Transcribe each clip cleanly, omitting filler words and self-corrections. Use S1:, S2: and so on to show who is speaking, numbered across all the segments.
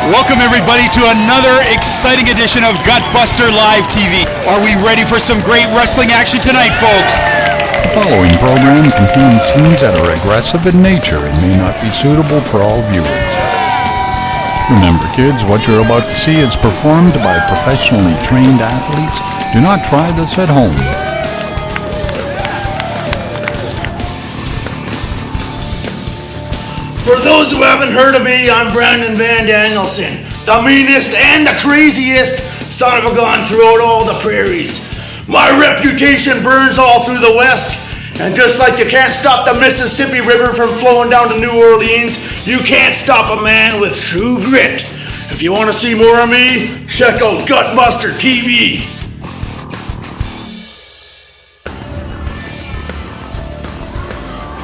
S1: Welcome everybody to another exciting edition of Gutbuster Live TV. Are we ready for some great wrestling action tonight, folks?
S2: The following program contains scenes that are aggressive in nature and may not be suitable for all viewers. Remember, kids, what you're about to see is performed by professionally trained athletes. Do not try this at home.
S3: For those who haven't heard of me, I'm Brandon Van Danielson, the meanest and the craziest son of a gun throughout all the prairies. My reputation burns all through the West, and just like you can't stop the Mississippi River from flowing down to New Orleans, you can't stop a man with true grit. If you want to see more of me, check out Gutbuster TV.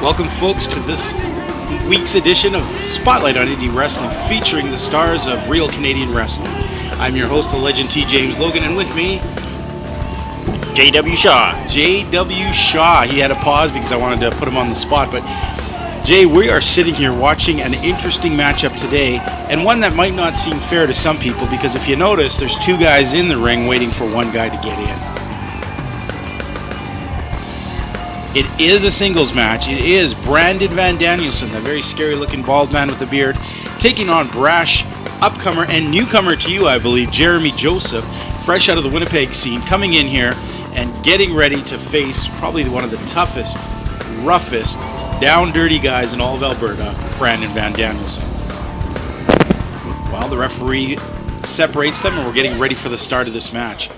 S4: Welcome, folks, to this week's edition of Spotlight on Indie Wrestling, featuring the stars of real Canadian wrestling. I'm your host, the legend T. James Logan, and with me,
S5: J.W. Shaw.
S4: J.W. Shaw. He had a pause because I wanted to put him on the spot, but Jay, we are sitting here watching an interesting matchup today, and one that might not seem fair to some people, because if you notice, there's two guys in the ring waiting for one guy to get in. It is a singles match. It is Brandon Van Danielson, the very scary-looking bald man with the beard, taking on brash upcomer and newcomer to you, I believe, Jeremy Joseph, fresh out of the Winnipeg scene, coming in here and getting ready to face probably one of the toughest, roughest, down-dirty guys in all of Alberta, Brandon Van Danielson. Well, the referee separates them, and we're getting ready for the start of this match.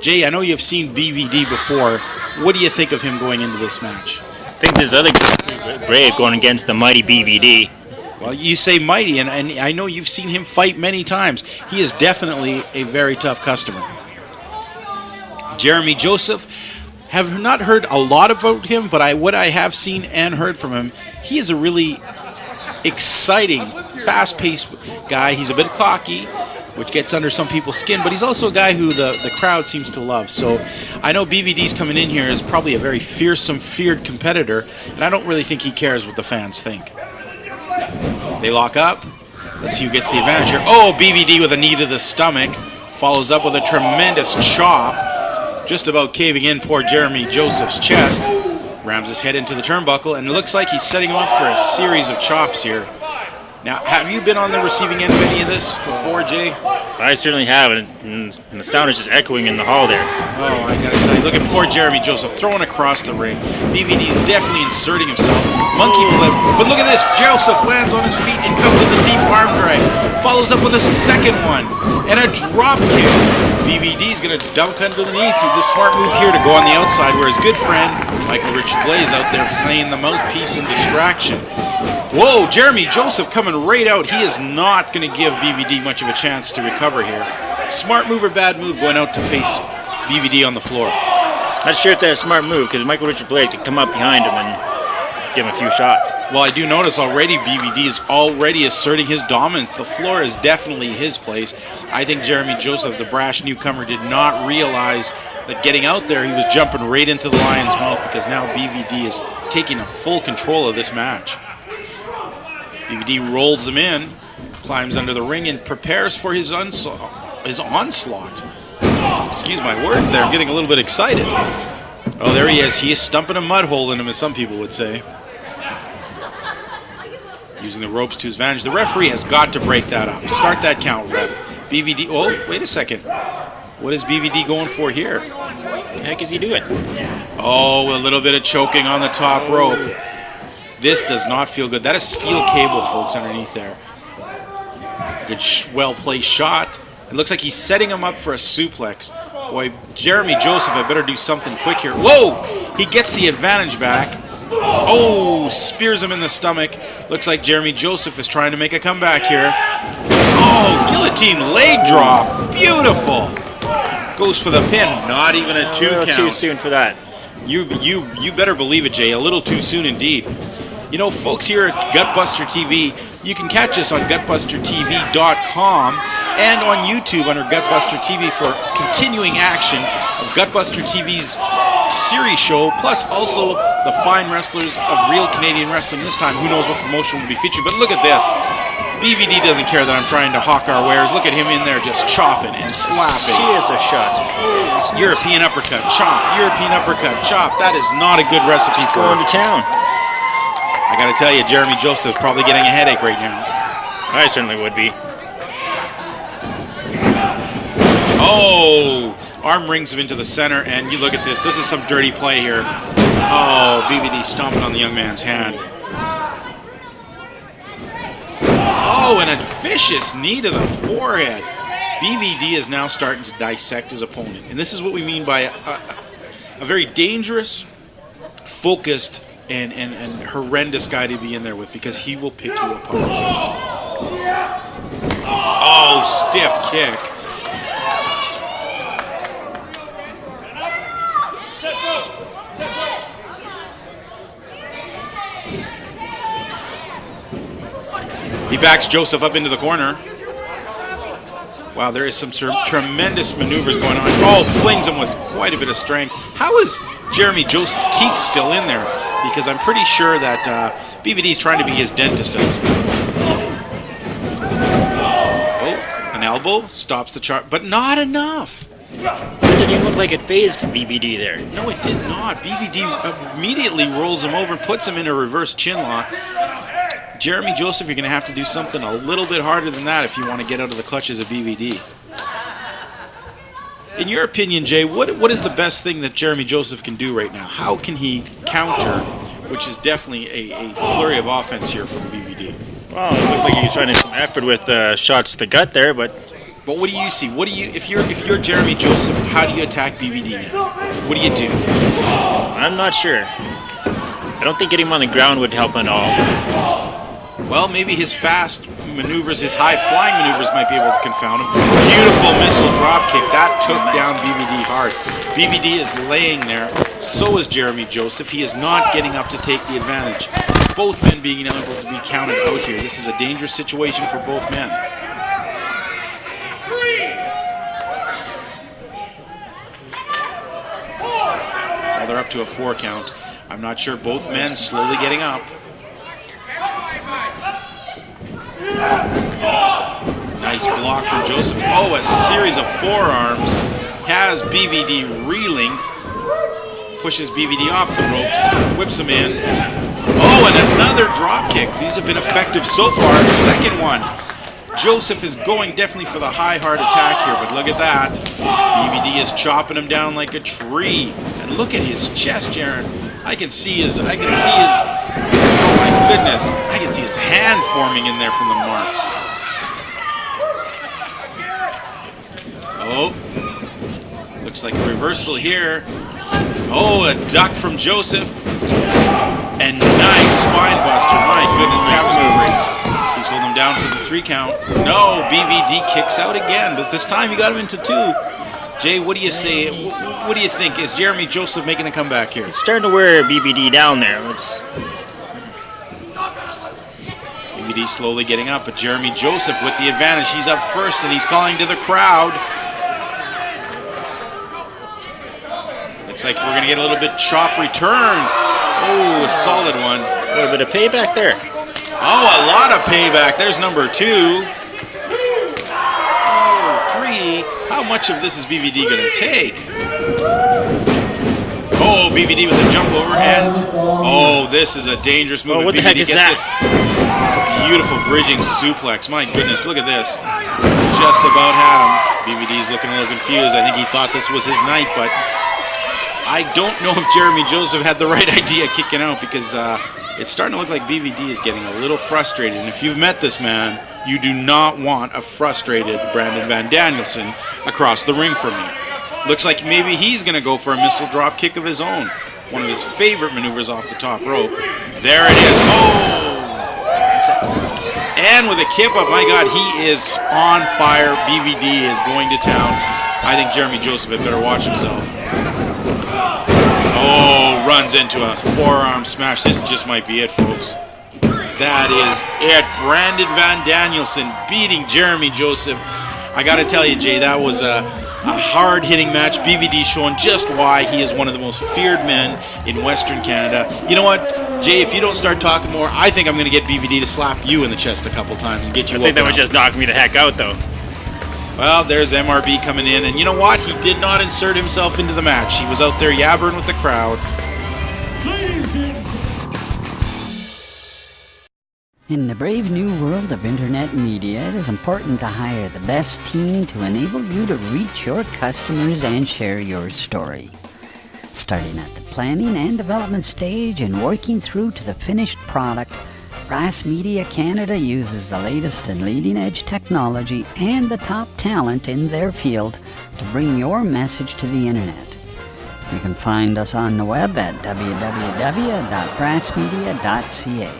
S4: Jay, I know you've seen BVD before. What do you think of him going into this match?
S5: I think this other guy, brave, going against the mighty BVD.
S4: Well, you say mighty, and I know you've seen him fight many times. He is definitely a very tough customer. Jeremy Joseph, have not heard a lot about him, but what I have seen and heard from him, he is a really exciting, fast-paced guy. He's a bit cocky, which gets under some people's skin, but he's also a guy who the crowd seems to love. So I know BVD's coming in here as probably a very fearsome, feared competitor, and I don't really think he cares what the fans think. They lock up. Let's see who gets the advantage here. Oh, BVD with a knee to the stomach. Follows up with a tremendous chop, just about caving in poor Jeremy Joseph's chest. Rams his head into the turnbuckle, and it looks like he's setting him up for a series of chops here. Now, have you been on the receiving end of any of this before, Jay?
S5: I certainly have, and the sound is just echoing in the hall there.
S4: Oh, I gotta tell you, look at poor Jeremy Joseph throwing across the ring. BVD's definitely inserting himself. Monkey flip, but look at this. Joseph lands on his feet and comes with a deep arm drag. Follows up with a second one, and a drop kick. BVD's gonna dunk underneath. The smart move here to go on the outside, where his good friend, Michael Richard Blais, out there playing the mouthpiece and distraction. Whoa, Jeremy Joseph coming right out. He is not going to give BVD much of a chance to recover here. Smart move or bad move going out to face BVD on the floor?
S5: Not sure if that's a smart move, because Michael Richard Blais could come up behind him and give him a few shots.
S4: Well, I do notice already BVD is already asserting his dominance. The floor is definitely his place. I think Jeremy Joseph, the brash newcomer, did not realize that getting out there, he was jumping right into the lion's mouth, because now BVD is taking a full control of this match. BVD rolls him in, climbs under the ring, and prepares for his onslaught. Excuse my words there, I'm getting a little bit excited. Oh, there he is. He is stumping a mud hole in him, as some people would say. Using the ropes to his advantage. The referee has got to break that up. Start that count, ref. BVD, oh, wait a second. What is BVD going for here?
S5: What the heck is he doing?
S4: Oh, a little bit of choking on the top rope. This does not feel good. That is steel cable, folks, underneath there. A good, well-placed shot. It looks like he's setting him up for a suplex. Boy, Jeremy Joseph, I better do something quick here. Whoa! He gets the advantage back. Oh, spears him in the stomach. Looks like Jeremy Joseph is trying to make a comeback here. Oh, guillotine leg drop. Beautiful. Goes for the pin. Not even a 2 count.
S5: Too soon for that.
S4: You better believe it, Jay. A little too soon indeed. You know, folks, here at Gutbuster TV, you can catch us on GutbusterTV.com and on YouTube under Gutbuster TV for continuing action of Gutbuster TV's series show, plus also the fine wrestlers of real Canadian wrestling. This time, who knows what promotion will be featured, but look at this. BVD doesn't care that I'm trying to hawk our wares. Look at him in there just chopping and slapping.
S5: Serious of shots.
S4: European uppercut, chop. European uppercut, chop. That is not a good recipe
S5: He's
S4: for
S5: going to town.
S4: I got to tell you, Jeremy Joseph's probably getting a headache right now.
S5: I certainly would be.
S4: Oh, arm rings him into the center, and you look at this. This is some dirty play here. Oh, BVD stomping on the young man's hand. Oh, and a vicious knee to the forehead. BVD is now starting to dissect his opponent. And this is what we mean by a very dangerous, focused, and horrendous guy to be in there with, because he will pick you apart. Oh, stiff kick. He backs Joseph up into the corner. Wow, there is some tremendous maneuvers going on. Oh, flings him with quite a bit of strength. How is Jeremy Joseph's teeth still in there? Because I'm pretty sure that BVD is trying to be his dentist at this point. Oh, an elbow stops the chart, but not enough.
S5: It didn't even look like it phased BVD there.
S4: No, it did not. BVD immediately rolls him over and puts him in a reverse chin lock. Jeremy Joseph, you're going to have to do something a little bit harder than that if you want to get out of the clutches of BVD. In your opinion, Jay, what is the best thing that Jeremy Joseph can do right now? How can he counter, which is definitely a flurry of offense here from BVD?
S5: Well, it looked like he's trying to some effort with shots to the gut there, but
S4: what do you see? If you're Jeremy Joseph, how do you attack BVD now? What do you do?
S5: I'm not sure. I don't think getting him on the ground would help at all.
S4: Well, maybe his fast maneuvers, his high-flying maneuvers might be able to confound him. Beautiful missile drop kick. That took down BVD hard. BVD is laying there. So is Jeremy Joseph. He is not getting up to take the advantage. Both men being unable to be counted out here. This is a dangerous situation for both men. Well, they're up to a 4 count. I'm not sure. Both men slowly getting up. Nice block from Joseph. Oh, a series of forearms has BVD reeling. Pushes BVD off the ropes. Whips him in. Oh, and another drop kick. These have been effective so far. Second one. Joseph is going definitely for the high hard attack here, but look at that. BVD is chopping him down like a tree. And look at his chest, Jaron. I can see his, oh my goodness, I can see his hand forming in there from the marks. Oh, looks like a reversal here. Oh, a duck from Joseph. And nice spine buster. My goodness, that was great. He's holding him down for the 3 count. No, BVD kicks out again, but this time he got him into 2. Jay, what do you say? What do you think? Is Jeremy Joseph making a comeback here?
S5: It's starting to wear BVD down there.
S4: BVD slowly getting up, but Jeremy Joseph with the advantage. He's up first, and he's calling to the crowd. Looks like we're going to get a little bit chop return. Oh, a solid one.
S5: A little bit of payback there.
S4: Oh, a lot of payback. There's number 2. Oh, 3. How much of this is BVD going to take? Oh, BVD with a jump overhand. Oh, this is a dangerous move.
S5: Oh, what the heck is that?
S4: Beautiful bridging suplex. My goodness, look at this. Just about had him. BVD's looking a little confused. I think he thought this was his night, but I don't know if Jeremy Joseph had the right idea kicking out, because it's starting to look like BVD is getting a little frustrated. And if you've met this man, you do not want a frustrated Brandon Van Danielson across the ring from you. Looks like maybe he's going to go for a missile drop kick of his own. One of his favorite maneuvers off the top rope. There it is. Oh! And with a kip up, my God, he is on fire. BVD is going to town. I think Jeremy Joseph had better watch himself. Oh, runs into a forearm smash. This just might be it, folks. That is it. Brandon Van Danielson beating Jeremy Joseph. I got to tell you, Jay, that was a hard-hitting match. BVD showing just why he is one of the most feared men in Western Canada. You know what? Jay, if you don't start talking more, I think I'm going to get BVD to slap you in the chest a couple times and get you.
S5: I think that would just knock me the heck out, though.
S4: Well, there's MRB coming in, and you know what? He did not insert himself into the match. He was out there yabbering with the crowd.
S6: In the brave new world of internet media, it is important to hire the best team to enable you to reach your customers and share your story. Starting at the planning and development stage and working through to the finished product, Brass Media Canada uses the latest and leading-edge technology and the top talent in their field to bring your message to the internet. You can find us on the web at www.brassmedia.ca.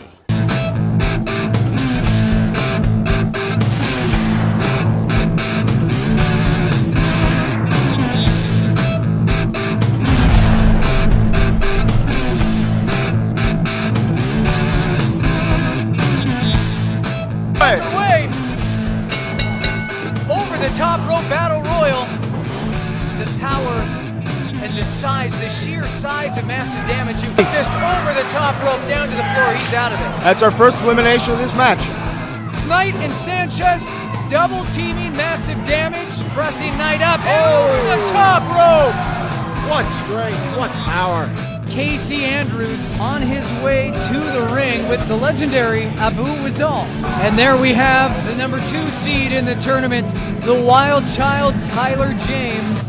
S7: Top rope battle royal. The power and the size, the sheer size and massive damage. This over the top rope down to the floor. He's out of this.
S8: That's our first elimination of this match.
S7: Nite and Sanchez double teaming, massive damage, pressing Nite up over the top rope.
S8: What strength, what power.
S7: Casey Andrews on his way to the ring with the legendary Abu Wazal. And there we have the number 2 seed in the tournament, the wild child Tyler James.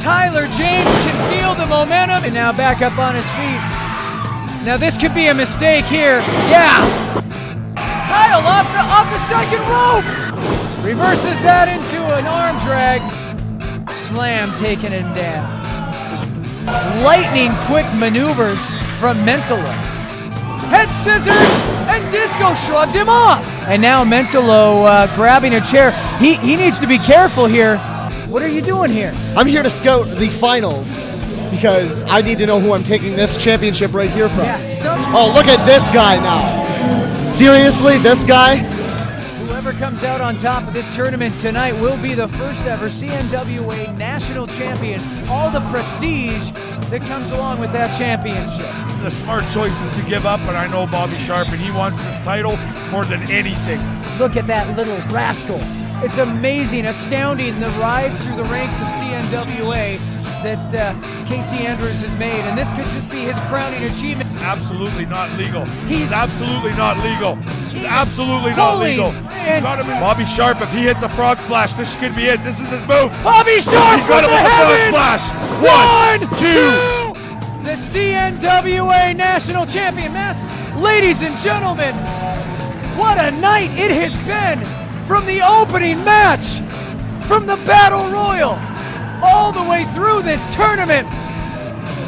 S7: Tyler James can feel the momentum and now back up on his feet. Now this could be a mistake here. Yeah! Kyle off the second rope! Reverses that into an arm drag. Slam taking him down. Lightning quick maneuvers from Mentolo. Head scissors and Disco shrugged him off. And now Mentolo grabbing a chair. He needs to be careful here. What are you doing here?
S8: I'm here to scout the finals because I need to know who I'm taking this championship right here from.
S7: Yeah,
S8: oh, look at this guy now. Seriously, this guy?
S7: Whoever comes out on top of this tournament tonight will be the first ever CNWA national champion. All the prestige that comes along with that championship.
S9: The smart choice is to give up, but I know Bobby Sharp, and he wants this title more than anything.
S7: Look at that little rascal. It's amazing, astounding, the rise through the ranks of CNWA that Casey Andrews has made, and this could just be his crowning achievement.
S9: It's absolutely not legal. He's absolutely not legal. He's absolutely not legal. Bobby Sharp, if he hits a frog splash, this could be it. This is his move.
S7: Bobby Sharp!
S9: He's got him with a frog splash. 1, 2.
S7: The CNWA national champion. Ladies and gentlemen, what a night it has been. From the opening match, from the Battle Royal, all the way through this tournament.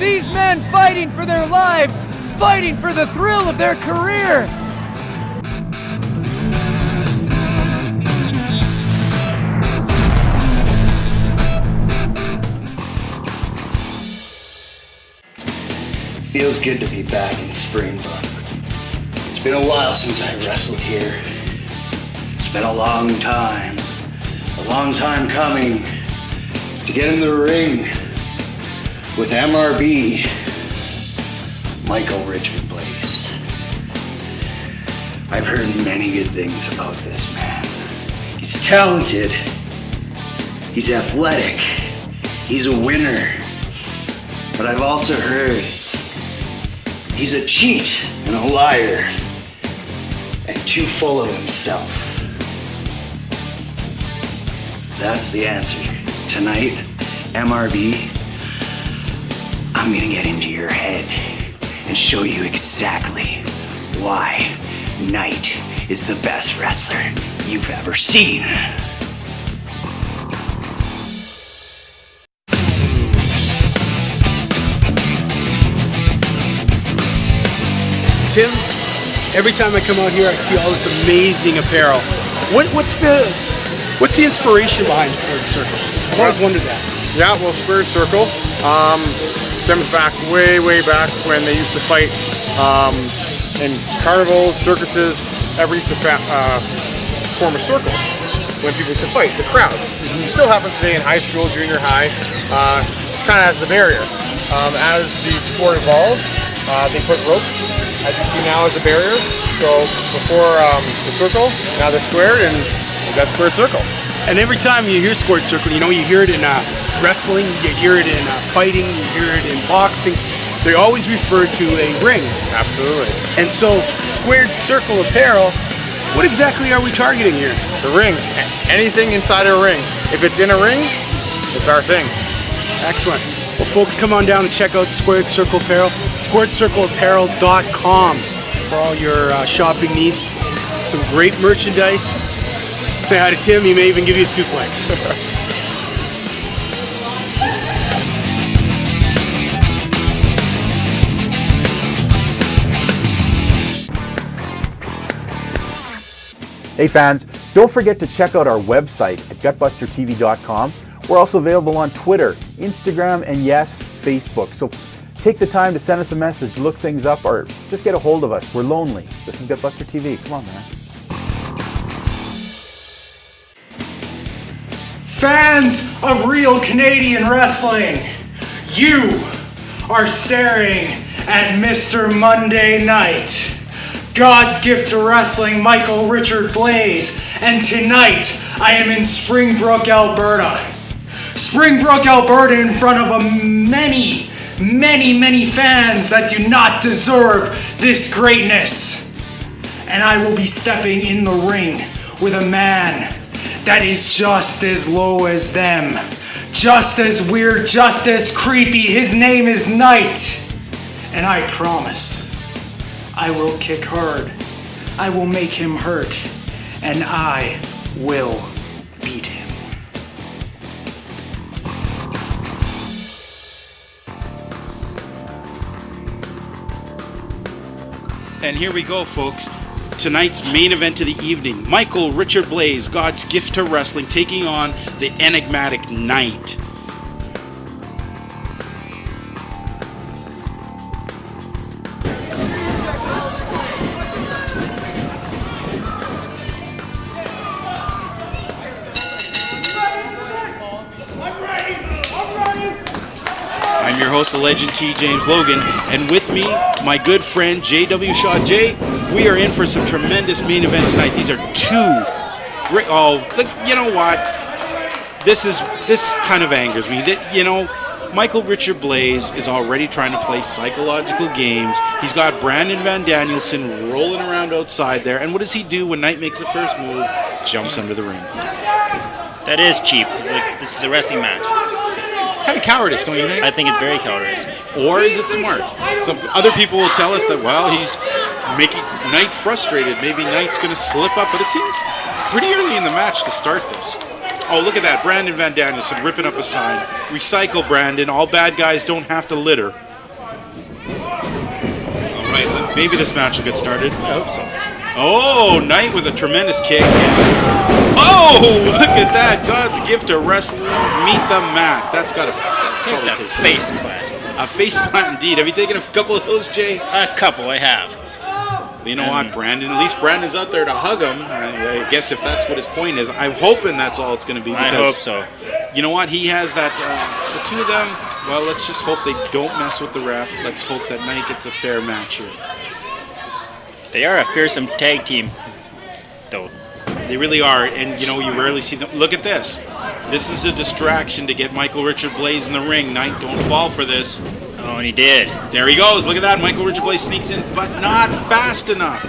S7: These men fighting for their lives, fighting for the thrill of their career.
S3: Feels good to be back in Springbrook. It's been a while since I wrestled here. It's been a long time coming to get in the ring with MRB, Michael Richard Blais. I've heard many good things about this man. He's talented, he's athletic, he's a winner, but I've also heard he's a cheat and a liar and too full of himself. That's the answer. Tonight, MRB, I'm gonna get into your head and show you exactly why Nite is the best wrestler you've ever seen.
S1: Tim, every time I come out here, I see all this amazing apparel. What's the inspiration behind Spirit Circle? I've always wondered that.
S10: Yeah, well, Spirit Circle stems back way back when they used to fight in carnivals, circuses. Everybody used to form a circle when people used to fight, the crowd. It still happens today in high school, junior high. It's kind of as the barrier. As the sport evolved, They put ropes, as you see now, as a barrier. So before the circle, now they're squared, and we've got squared circle.
S1: And every time you hear squared circle, you hear it in wrestling, you hear it in fighting, you hear it in boxing. They always refer to a ring.
S10: Absolutely.
S1: And so, squared circle apparel, what exactly are we targeting here?
S10: The ring. Anything inside a ring. If it's in a ring, it's our thing.
S1: Excellent. Well, folks, come on down and check out Squared Circle Apparel. SquaredCircleApparel.com for all your shopping needs. Some great merchandise. Say hi to Tim. He may even give you a suplex.
S11: Hey fans, don't forget to check out our website at gutbustertv.com. We're also available on Twitter, Instagram, and yes, Facebook. So take the time to send us a message, look things up, or just get a hold of us. We're lonely. This is Gutbuster TV. Come on, man.
S12: Fans of real Canadian wrestling, you are staring at Mr. Monday Night, God's gift to wrestling, Michael Richard Blais, and tonight I am in Springbrook, Alberta. Springbrook, Alberta, in front of many fans that do not deserve this greatness. And I will be stepping in the ring with a man that is just as low as them, just as weird, just as creepy. His name is Nite. And I promise, I will kick hard. I will make him hurt. And I will beat him.
S4: And here we go, folks. Tonight's main event of the evening. Michael Richard Blais, God's gift to wrestling, taking on the enigmatic Nite. I'm your host, the legend T. James Logan, and with me, my good friend J.W. Shaw. Jay, we are in for some tremendous main event tonight. These are two great. Oh, look, you know what? This kind of angers me. Michael Richard Blais is already trying to play psychological games. He's got Brandon Van Danielson rolling around outside there, and what does he do when Nite makes the first move? Jumps under the ring.
S5: That is cheap. This is a wrestling match.
S4: Kind of cowardice, don't you think?
S5: I think it's very cowardice.
S4: Or is it smart? Some other people will tell us that, well, he's making Nite frustrated. Maybe Nite's going to slip up, but it seems pretty early in the match to start this. Oh, look at that. Brandon Van Danielson ripping up a sign. Recycle, Brandon. All bad guys don't have to litter. All right, maybe this match will get started.
S5: I hope so.
S4: Oh, Nite with a tremendous kick. Oh, look at that. God's gift to wrestling. Meet the mat. That's got a
S5: face plant.
S4: A face plant indeed. Have you taken a couple of those, Jay?
S5: A couple, I have.
S4: You know what, Brandon? At least Brandon's out there to hug him. I guess if that's what his point is. I'm hoping that's all it's going to be. Because,
S5: I hope so.
S4: You know what? He has that. The two of them, well, let's just hope they don't mess with the ref. Let's hope that Nite gets a fair match here.
S5: They are a fearsome tag team, though.
S4: They really are, and you rarely see them. Look at this. This is a distraction to get Michael Richard Blais in the ring. Nite, don't fall for this.
S5: Oh, and he did.
S4: There he goes. Look at that. Michael Richard Blais sneaks in, but not fast enough.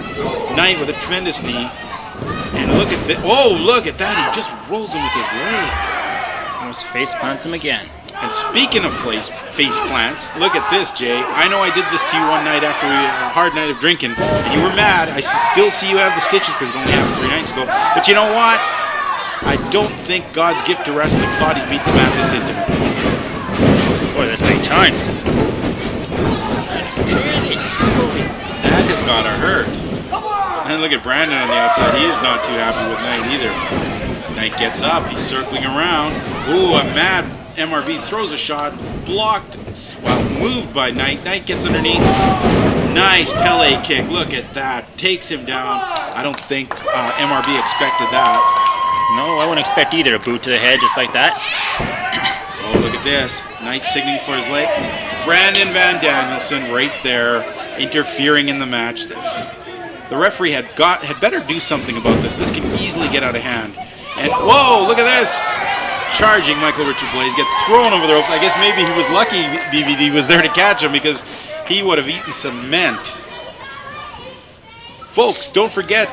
S4: Nite with a tremendous knee. And look at that. Oh, look at that. He just rolls him with his leg.
S5: Almost face plants him again.
S4: And speaking of face plants, look at this, Jay. I know I did this to you one night after a hard night of drinking, and you were mad. I still see you have the stitches because it only happened 3 nights ago. But you know what? I don't think God's gift to wrestling thought he'd meet the mat this intimately.
S5: Boy, that's many times. That is crazy.
S4: That has got to hurt. And look at Brandon on the outside. He is not too happy with Nite either. Nite gets up. He's circling around. Ooh, a mad MRB throws a shot, blocked, well, moved by Nite. Nite gets underneath. Nice Pele kick. Look at that. Takes him down. I don't think MRB expected that.
S5: No, I wouldn't expect either. A boot to the head just like that.
S4: Oh, look at this. Nite signaling for his leg. Brandon Van Danielson right there interfering in the match. The referee had better do something about this. This can easily get out of hand. And whoa, look at this. Charging Michael Richard Blais, gets thrown over the ropes. I guess maybe he was lucky BVD was there to catch him because he would have eaten cement. Folks, don't forget,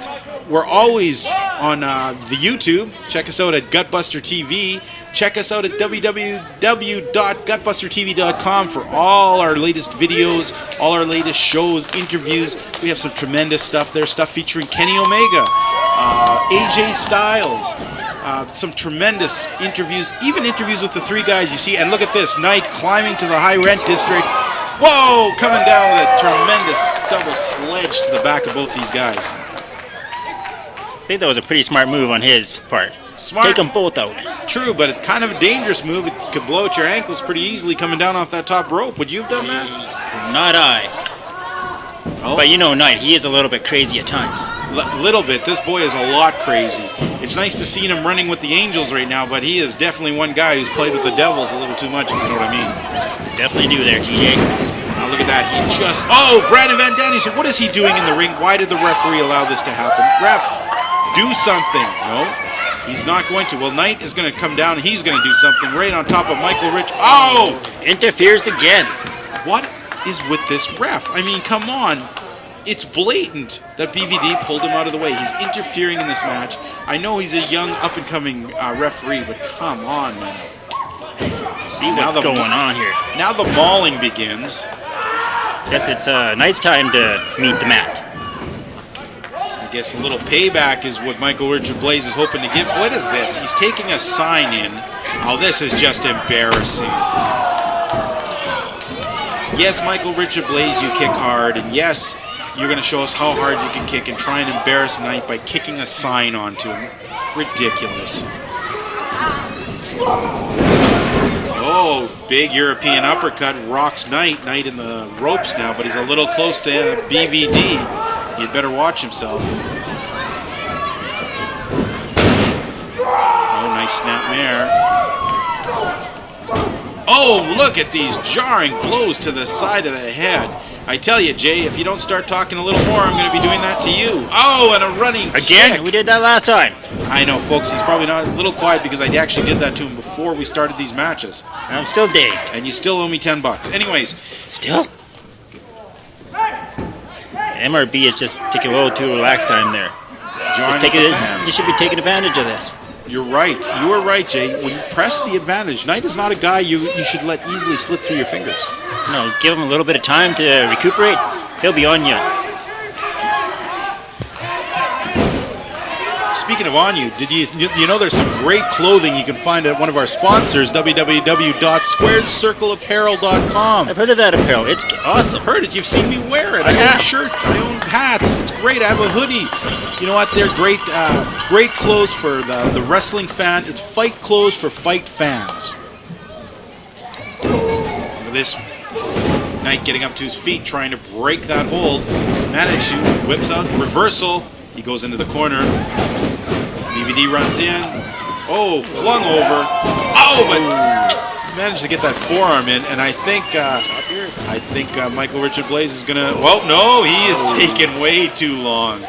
S4: we're always on the YouTube. Check us out at Gutbuster TV. Check us out at www.gutbustertv.com for all our latest videos, all our latest shows, interviews. We have some tremendous stuff there, stuff featuring Kenny Omega, AJ Styles, some tremendous interviews, even interviews with the three guys you see. And look at this, Nite climbing to the high rent district. Whoa, coming down with a tremendous double sledge to the back of both these guys.
S5: I think that was a pretty smart move on his part.
S4: Smart.
S5: Take them both out.
S4: True, but it's kind of a dangerous move. It could blow out your ankles pretty easily coming down off that top rope. Would you have done that?
S5: Not I. Oh. But you know Nite, he is a little bit crazy at times.
S4: Little bit. This boy is a lot crazy. It's nice to see him running with the Angels right now, but he is definitely one guy who's played with the Devils a little too much, if you know what I mean.
S5: Definitely do there, TJ.
S4: Now look at that. He just... Oh, Brandon Van Danielson. What is he doing in the ring? Why did the referee allow this to happen? Ref, do something. No, he's not going to. Well, Nite is going to come down. He's going to do something right on top of Michael Rich. Oh!
S5: Interferes again.
S4: What is with this ref? I mean, come on. It's blatant that BVD pulled him out of the way. He's interfering in this match. I know he's a young, up-and-coming referee, but come on, man.
S5: See what's going on here.
S4: Now the mauling begins.
S5: Yes, it's a nice time to meet the mat.
S4: I guess a little payback is what Michael Richard Blais is hoping to give. What is this? He's taking a sign in. Oh, this is just embarrassing. Yes, Michael Richard Blais, you kick hard, and yes, you're going to show us how hard you can kick and try and embarrass Nite by kicking a sign onto him. Ridiculous. Oh, big European uppercut rocks Nite. Nite in the ropes now, but he's a little close to BVD. He'd better watch himself. Oh, nice snapmare. Oh, look at these jarring blows to the side of the head. I tell you, Jay, if you don't start talking a little more, I'm going to be doing that to you. Oh, and a running
S5: again?
S4: kick.
S5: We did that last time.
S4: I know, folks. He's probably not a little quiet because I actually did that to him before we started these matches.
S5: I'm still dazed.
S4: And you still owe me $10. Anyways.
S5: Still? MRB is just taking a little too relaxed time there. You should be taking advantage of this.
S4: You're right. You are right, Jay. When you press the advantage, Nite is not a guy you should let easily slip through your fingers.
S5: No, give him a little bit of time to recuperate. He'll be on you.
S4: Speaking of on you, did you know there's some great clothing you can find at one of our sponsors, www.squaredcircleapparel.com.
S5: I've heard of that apparel. It's awesome.
S4: Heard it. You've seen me wear it. I own shirts. I own hats. It's great. I have a hoodie. You know what? They're great great clothes for the wrestling fan. It's fight clothes for fight fans. Look at this. Nite getting up to his feet, trying to break that hold. Managed to. Whips out. Reversal. He goes into the corner. BVD runs in. Oh, flung over. Oh, but managed to get that forearm in. And I think Michael Richard Blais is gonna. Well, no, he is taking way too long.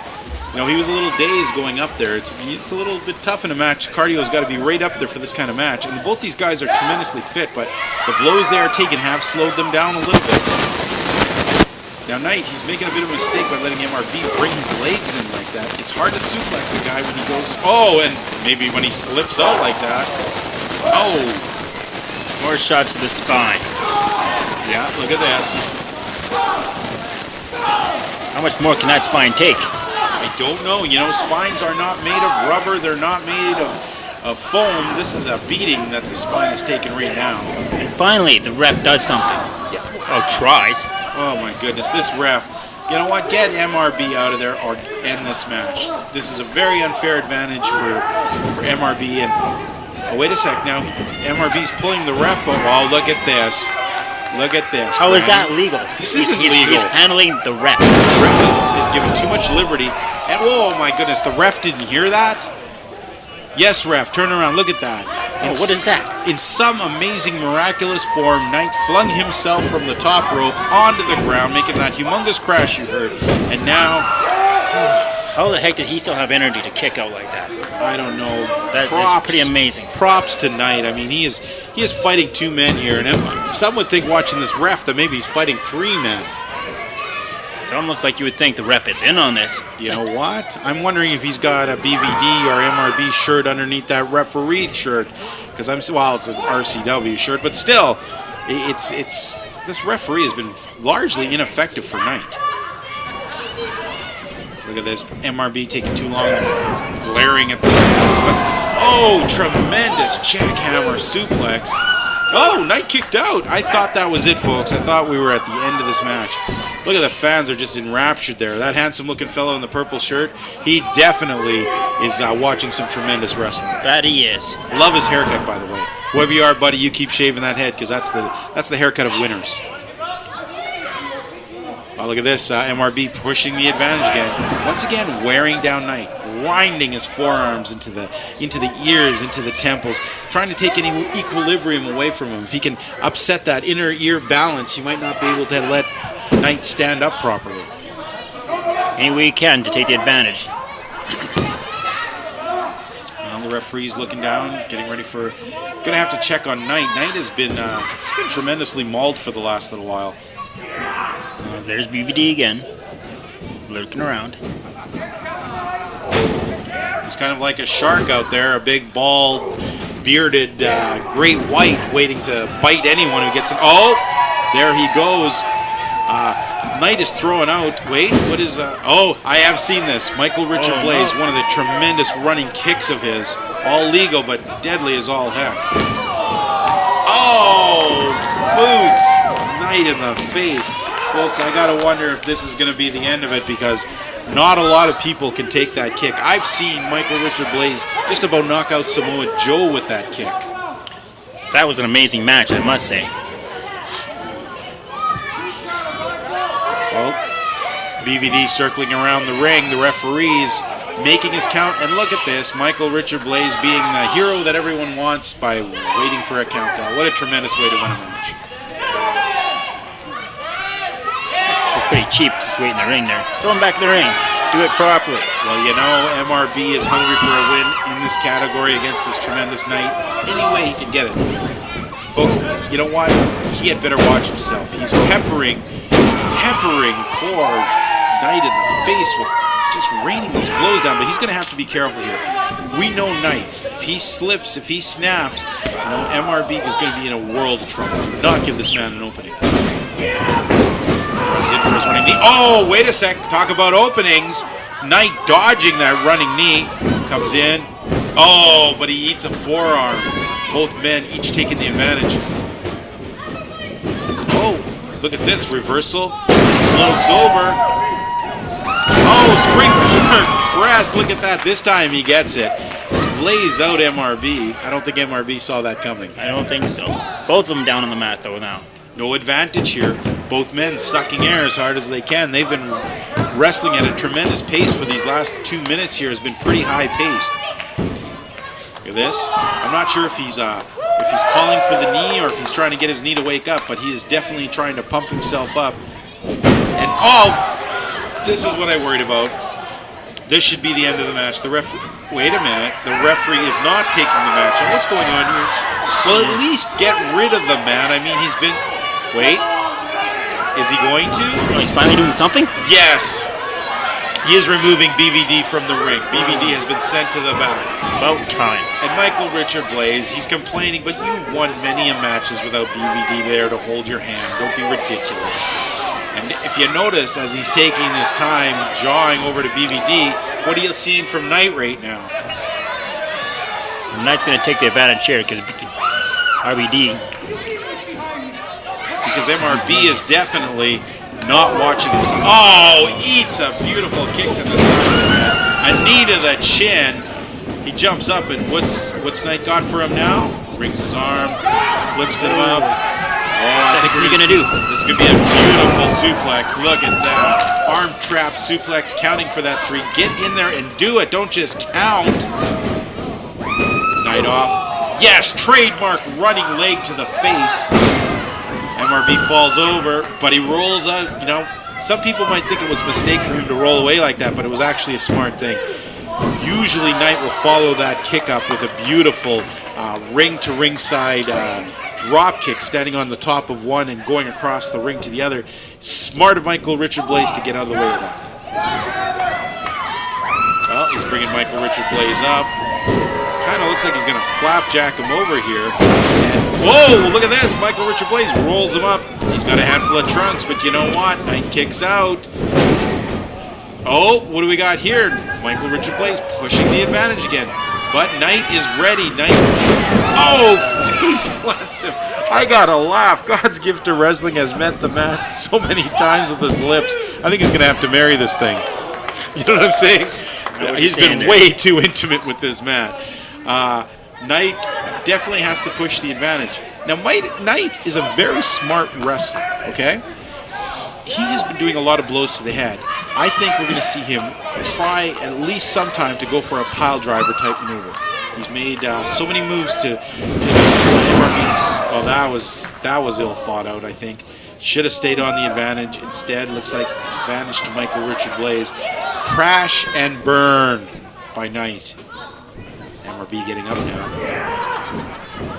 S4: You know, he was a little dazed going up there. It's a little bit tough in a match. Cardio's got to be right up there for this kind of match. And both these guys are tremendously fit, but the blows they are taking have slowed them down a little bit. Now, Nite, he's making a bit of a mistake by letting MRB bring his legs in like that. It's hard to suplex a guy when he goes... Oh, and maybe when he slips out like that. Oh.
S5: More shots to the spine.
S4: Yeah, look at this.
S5: How much more can that spine take?
S4: I don't know. You know, spines are not made of rubber. They're not made of foam. This is a beating that the spine is taking right now.
S5: And finally, the ref does something.
S4: Yeah.
S5: Oh, tries.
S4: Oh, my goodness. This ref, you know what? Get MRB out of there or end this match. This is a very unfair advantage for MRB. And oh, wait a sec. Now, MRB's pulling the ref over. Oh, look at this. Look at this.
S5: How is that legal?
S4: This isn't legal.
S5: He's handling the ref.
S4: The ref is given too much liberty. And, oh, my goodness, the ref didn't hear that? Yes, ref, turn around. Look at that.
S5: What is that?
S4: In some amazing, miraculous form, Nite flung himself from the top rope onto the ground, making that humongous crash you heard. And now...
S5: How the heck did he still have energy to kick out like that?
S4: I don't know.
S5: That is pretty amazing.
S4: Props to Nite. I mean, he is fighting 2 men here, and some would think watching this ref that maybe he's fighting 3 men.
S5: It's almost like you would think the ref is in on this.
S4: You know what? I'm wondering if he's got a BVD or MRB shirt underneath that referee shirt, because it's an RCW shirt, but still, it's this referee has been largely ineffective for Nite. Look at this, MRB taking too long, glaring at the fans, but tremendous jackhammer suplex. Oh, Nite kicked out. I thought that was it, folks. I thought we were at the end of this match. Look at the fans are just enraptured there. That handsome-looking fellow in the purple shirt, he definitely is watching some tremendous wrestling.
S5: That he is.
S4: Love his haircut, by the way. Whoever you are, buddy, you keep shaving that head, because that's the haircut of winners. Oh, look at this, MRB pushing the advantage again. Once again, wearing down Nite, grinding his forearms into the ears, into the temples, trying to take any equilibrium away from him. If he can upset that inner ear balance, he might not be able to let Nite stand up properly.
S5: Any way he can to take the advantage.
S4: Well, the referee's looking down, getting ready for... Gonna have to check on Nite. Nite has been tremendously mauled for the last little while.
S5: There's BVD again, lurking around.
S4: He's kind of like a shark out there, a big, bald, bearded, great white waiting to bite anyone who gets in. Oh, there he goes. Nite is throwing out. Wait, what is... I have seen this. Michael Richard Blais, one of the tremendous running kicks of his. All legal, but deadly as all heck. Oh, boots. Nite in the face. Folks, I gotta wonder if this is going to be the end of it, because not a lot of people can take that kick. I've seen Michael Richard Blais just about knock out Samoa Joe with that kick.
S5: That was an amazing match, I must say.
S4: Well, BVD circling around the ring, the referee's making his count, and look at this, Michael Richard Blais being the hero that everyone wants by waiting for a countdown. What a tremendous way to win a match.
S5: Pretty cheap, just wait in the ring there. Throw him back in the ring. Do it properly.
S4: Well, you know, MRB is hungry for a win in this category against this tremendous Nite. Any way he can get it. Folks, you know what? He had better watch himself. He's peppering poor Nite in the face with just raining those blows down, but he's going to have to be careful here. We know Nite. If he slips, if he snaps, you know, MRB is going to be in a world of trouble. Do not give this man an opening. Runs in for his running knee. Oh, wait a sec. Talk about openings. Nite dodging that running knee. Comes in. Oh, but he eats a forearm. Both men each taking the advantage. Oh, look at this. Reversal. Floats over. Oh, springboard press. Look at that. This time he gets it. Lays out MRB. I don't think MRB saw that coming.
S5: I don't think so. Both of them down on the mat, though, now.
S4: No advantage here. Both men sucking air as hard as they can. They've been wrestling at a tremendous pace for these last 2 minutes here. Has been pretty high paced. Look at this. I'm not sure if he's calling for the knee or if he's trying to get his knee to wake up, but he is definitely trying to pump himself up. And this is what I worried about. This should be the end of the match. Wait a minute. The referee is not taking the match. What's going on here? Well, at least get rid of the man. I mean, he's been... Wait. Is he going to?
S5: Oh, he's finally doing something?
S4: Yes. He is removing BVD from the ring. BVD has been sent to the back.
S5: About time.
S4: And Michael Richard Blais, he's complaining, but you've won many a matches without BVD there to hold your hand. Don't be ridiculous. And if you notice, as he's taking his time jawing over to BVD, what are you seeing from Nite right now?
S5: Nite's going to take the advantage here because RBD.
S4: Because MRB is definitely not watching himself. Oh, eats a beautiful kick to the side of the head. A knee to the chin. He jumps up, and what's Nite got for him now? Rings his arm, flips him up. Oh,
S5: What's he gonna do?
S4: This could be a beautiful suplex. Look at that. Arm trap suplex, counting for that 3. Get in there and do it. Don't just count. Nite off. Yes, trademark running leg to the face. MRB falls over, but he rolls out. You know, some people might think it was a mistake for him to roll away like that, but it was actually a smart thing. Usually Nite will follow that kick up with a beautiful ring to ringside drop kick, standing on the top of one and going across the ring to the other. Smart of Michael Richard Blais to get out of the way of that. Well, he's bringing Michael Richard Blais up. Kind of looks like he's going to flapjack him over here. And, whoa, look at this. Michael Richard Blais rolls him up. He's got a handful of trunks, but you know what? Nite kicks out. Oh, what do we got here? Michael Richard Blais pushing the advantage again. But Nite is ready. Nite. Oh, face plants him. I gotta laugh. God's gift to wrestling has met the man so many times with his lips. I think he's going to have to marry this thing. You know what I'm saying? He's been way too intimate with this man. Nite definitely has to push the advantage. Now, Nite is a very smart wrestler, okay? He has been doing a lot of blows to the head. I think we're going to see him try at least sometime to go for a pile driver type maneuver. He's made so many moves to MRB's. Oh, that was ill thought out, I think. Should have stayed on the advantage. Instead, looks like advantage to Michael Richard Blais. Crash and burn by Nite. MRB getting up now.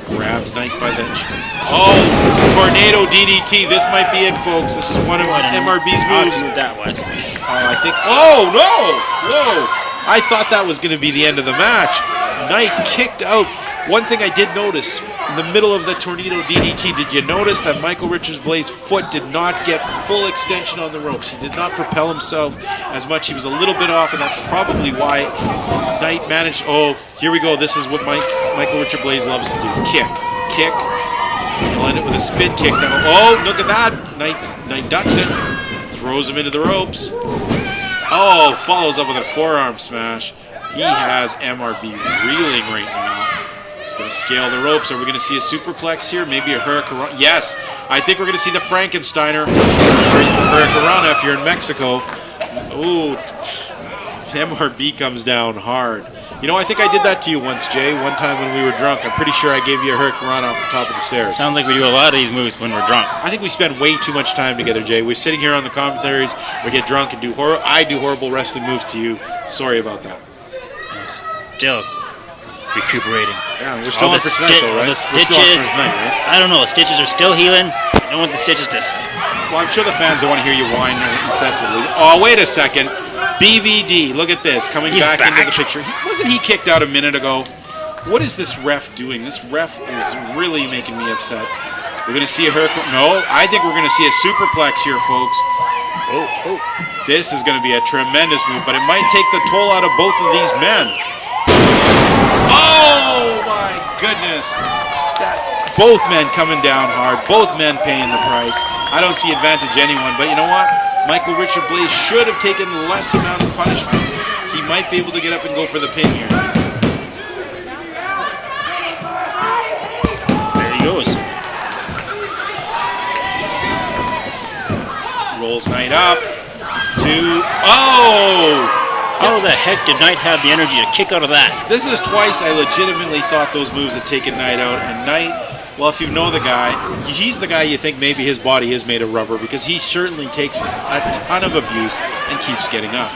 S4: Grabs Nite by the... Oh! Tornado DDT. This might be it, folks. This is one of MRB's moves.
S5: Awesome move that was.
S4: I think... Oh, no! Whoa! I thought that was going to be the end of the match. Nite kicked out. One thing I did notice, in the middle of the tornado DDT, did you notice that Michael Richard Blais' foot did not get full extension on the ropes? He did not propel himself as much. He was a little bit off, and that's probably why Nite managed... Oh, here we go. This is what Michael Richard Blais loves to do. Kick. He'll end it with a spin kick. Oh, look at that. Nite ducks it. Throws him into the ropes. Oh, follows up with a forearm smash. He has MRB reeling right now. He's going to scale the ropes. Are we going to see a superplex here? Maybe a hurricane? Yes. I think we're going to see the Frankensteiner. Hurricane if you're in Mexico. Ooh. MRB comes down hard. You know, I think I did that to you once, Jay. One time when we were drunk. I'm pretty sure I gave you a hurricane off the top of the stairs.
S5: Sounds like we do a lot of these moves when we're drunk.
S4: I think we spend way too much time together, Jay. We're sitting here on the commentaries. We get drunk and I do horrible wrestling moves to you. Sorry about that.
S5: Still recuperating.
S4: Yeah, we're still on for tonight, though, right?
S5: The stitches. I don't know. The stitches are still healing. I don't want the stitches to...
S4: Well, I'm sure the fans don't want to hear you whine incessantly. Oh, wait a second. BVD, look at this, coming back into the picture. Wasn't he kicked out a minute ago? What is this ref doing? This ref is really making me upset. We're going to see a hurricane. No, I think we're going to see a superplex here, folks. Oh. This is going to be a tremendous move, but it might take the toll out of both of these men. Oh, my goodness. Both men coming down hard, both men paying the price. I don't see advantage anyone, but you know what? Michael Richard Blais should have taken less amount of punishment. He might be able to get up and go for the pin here.
S5: There he goes.
S4: Rolls Nite up. Oh!
S5: How the heck did Nite have the energy to kick out of that?
S4: This is twice I legitimately thought those moves had taken Nite out, and Nite... Well, if you know the guy, he's the guy you think maybe his body is made of rubber because he certainly takes a ton of abuse and keeps getting up.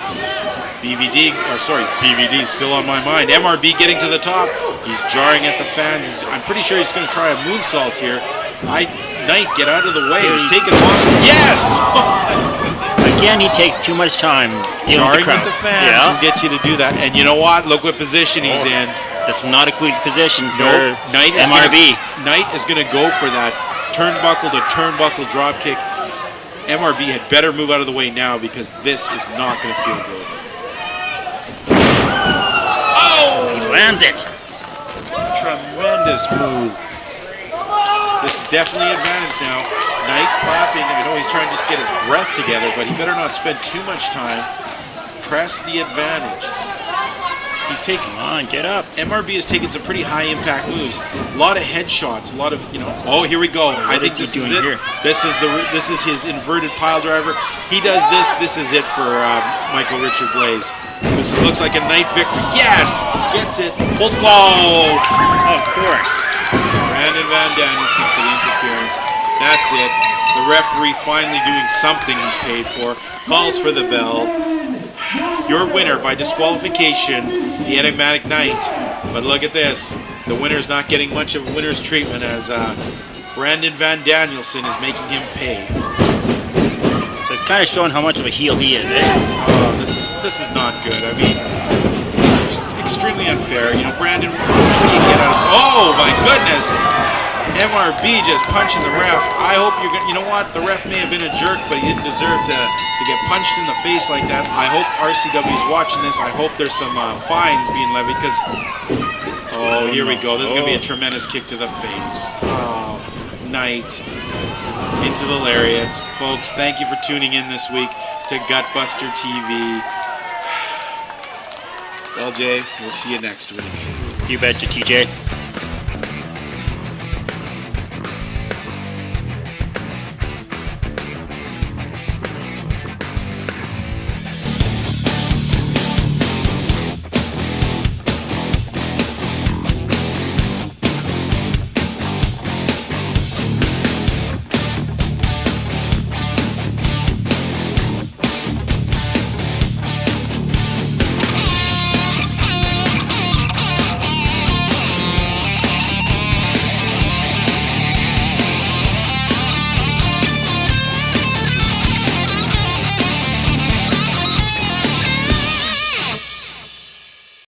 S4: BVD's still on my mind. MRB getting to the top. He's jarring at the fans. I'm pretty sure he's going to try a moonsault here. Nite, get out of the way. He's taking long. Yes!
S5: Again, he takes too much time
S4: jarring with the fans will get you to do that. And you know what? Look what position he's in.
S5: That's not a quick position for
S4: MRB. Nite is going to go for that turnbuckle to turnbuckle drop kick. MRB had better move out of the way now because this is not going to feel good. Oh!
S5: He lands it.
S4: Tremendous move. This is definitely an advantage now. Nite clapping. I know he's trying to just get his breath together, but he better not spend too much time. Press the advantage. He's taking.
S5: Come on, get up.
S4: MRB has taken some pretty high impact moves. A lot of headshots, a lot of, oh, here we go. I think this is it.
S5: Here?
S4: This is his inverted pile driver. He does this. This is it for Michael Richard Blais. This looks like a Nite victory. Yes, gets it. Whoa!
S5: Of course.
S4: Brandon Van Danielson for the interference. That's it. The referee finally doing something he's paid for. Calls for the bell. Your winner by disqualification, the enigmatic Nite. But look at this. The winner's not getting much of a winner's treatment as Brandon Van Danielson is making him pay.
S5: So it's kind of showing how much of a heel he is, eh?
S4: Oh, this is not good. I mean, it's extremely unfair. Brandon, what do you get out of? Oh my goodness! MRB just punching the ref. I hope you're going to... You know what? The ref may have been a jerk, but he didn't deserve to get punched in the face like that. I hope RCW is watching this. I hope there's some fines being levied because... Oh, here we go. This is going to be a tremendous kick to the face. Oh, Nite into the lariat. Folks, thank you for tuning in this week to Gutbuster TV. LJ, we'll see you next week.
S5: You betcha, TJ.